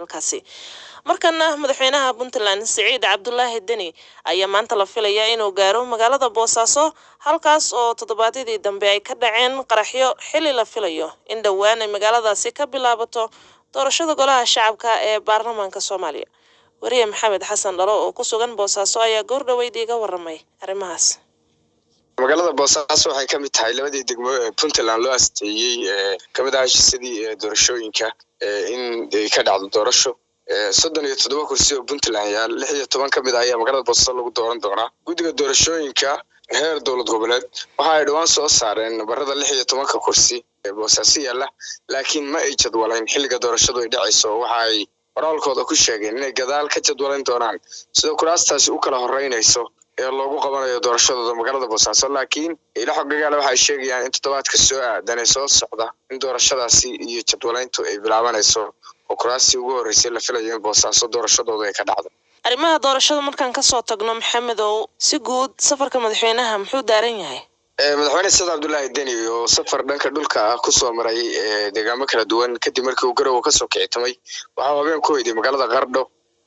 halkaasi markana madaxweynaha Puntland Saciid Cabdullaahi Deni ayaa maanta la filayaa inuu gaaro magaalada Boosaaso halkaas oo toddobaadkii dambe ay ka dhaceen qaraxyo xilli la filayo in dhawaan ay magaaladaasi ka bilaabato doorashada golaha shacabka ee baarlamaanka Soomaaliya. Wariye Maxamed Xasan Dhalo oo ku sugan Boosaaso ayaa goor dhaweyd iga waramay arrimahaas. magaalada Boosaaso waxay ka mid tahay labadii degmo ee Puntland loo asteeyay kamid ah sidii doorashooyinka in ay ka dhacdo doorasho 37 kursi oo Puntland yaal 16 kamid ah ayaa magaalada Boosaaso lagu dooran doonaa. Guddiga doorashooyinka heer dowlad goboleed waxa ay dhawaan soo saareen nabarada 16 kursi ee Boosaaso yaala, laakiin ma ay jadwaleen xilliga doorashadu ay dhacayso. Waxa ay qoraalkooda ku sheegeen inay gadaal ka jadwaleen doonaan sida kuraastaasi u kala horeynayso ee loogu qabanayo doorashada magaalada Boosaaso. Laakiin ila xoggayaal waxa ay sheegayaan in toddobaadka soo aadan soo socda in doorashadaasi iyo jadwaleyntu ay bilaabanayso oo kuraasti ugu horeysay la filayo in Boosaaso doorashadooda ay ka dhacdo. arrimaha doorashada markaan ka soo tagno Maxamedow, si guud safarka madaxweynaha muxuu daaran yahay? madaxweyne Saciid Cabdullaahi Deni oo safar dhanka dhulka ku soo maray deegaamo kala duwan kadib markii uu garow ka soo kicitay waxa uu habeen ku weyday magaalada Qardho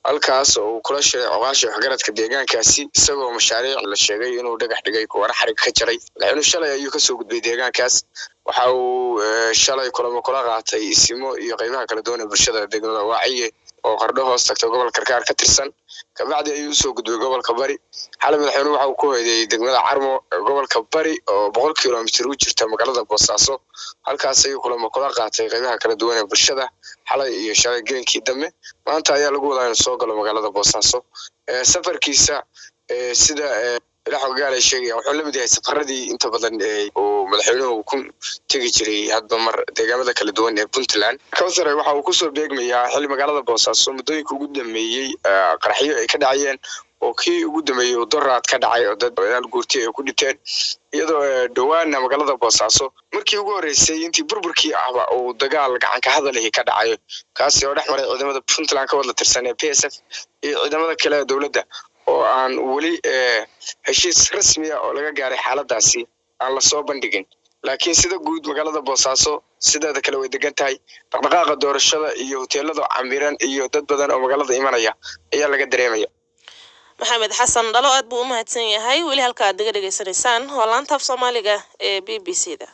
halkaas oo kula sheegay ogaasha waxgaradka deegaankaasi isagoo mashaariic la sheegay inuu dhagax dhigay kuwa xarig ka jaray. laakiin shalay ayuu ka soo gudbay deegaankaas. waxa uu shalay kulamo kula qaatay isimo iyo qaybaha kala duwan ee bulshada degmada Waaciye oo Qardho hoos tagtay gobolka Karkaar ka tirsan. kabacdi ayuu soo gudbay gobolka Bari. xalay madaxweynuhu waxa uu ku hoyday degmada Carmo gobolka Bari oo 100 kiiloomitir u jirta magaalada Boosaaso. halkaas ayuu kulamo kula qaatay qaybaha kala duwan ee bulshada xalay iyo shalay geenkii dambe. maanta ayaa lagu wadaa inuu soo galo magaalada Boosaaso. safarkiisa sida ila xoggayaal ay sheegayaan wuxuu la mid yahay safaradii inta badan oo madaxweynuhu ku tagi jiray hadba mar deegaamada kala duwan ee Puntland. Kawsar waxa uu ku soo beegmayaa xilli magaalada Boosaaso muddooyinka ugu dambeeyay qaraxyo ay ka dhacayeen oo kii ugu dambeeyay oo dooraad ka dhacay oo dad badan guurtay ay ku dhinteen iyadoo dhawaana magaalada Boosaaso markii ugu horeysay intii burburkii ahba oo dagaal gacan ka hadalay ka dhacay kaasi oo dhexmaray ciidamada Puntland ka wada tirsan ee PSF iyo ciidamada kale ee dawladda oo aan wali heshiis rasmi ah oo laga gaaray xaaladaasi aan la soo bandhigin. laakiin sida guud magaalada Boosaaso sidaada kale way degan tahay. dhaqdhaqaaqa doorashada iyo hoteelada camiran iyo dad badan oo magaalada imanaya ayaa laga dareemaya. Maxamed Xasan Dhalo aad buu u mahadsan yahay. weli halka aad dhageysaneysaan waa laanta af Soomaaliga ee BBC da.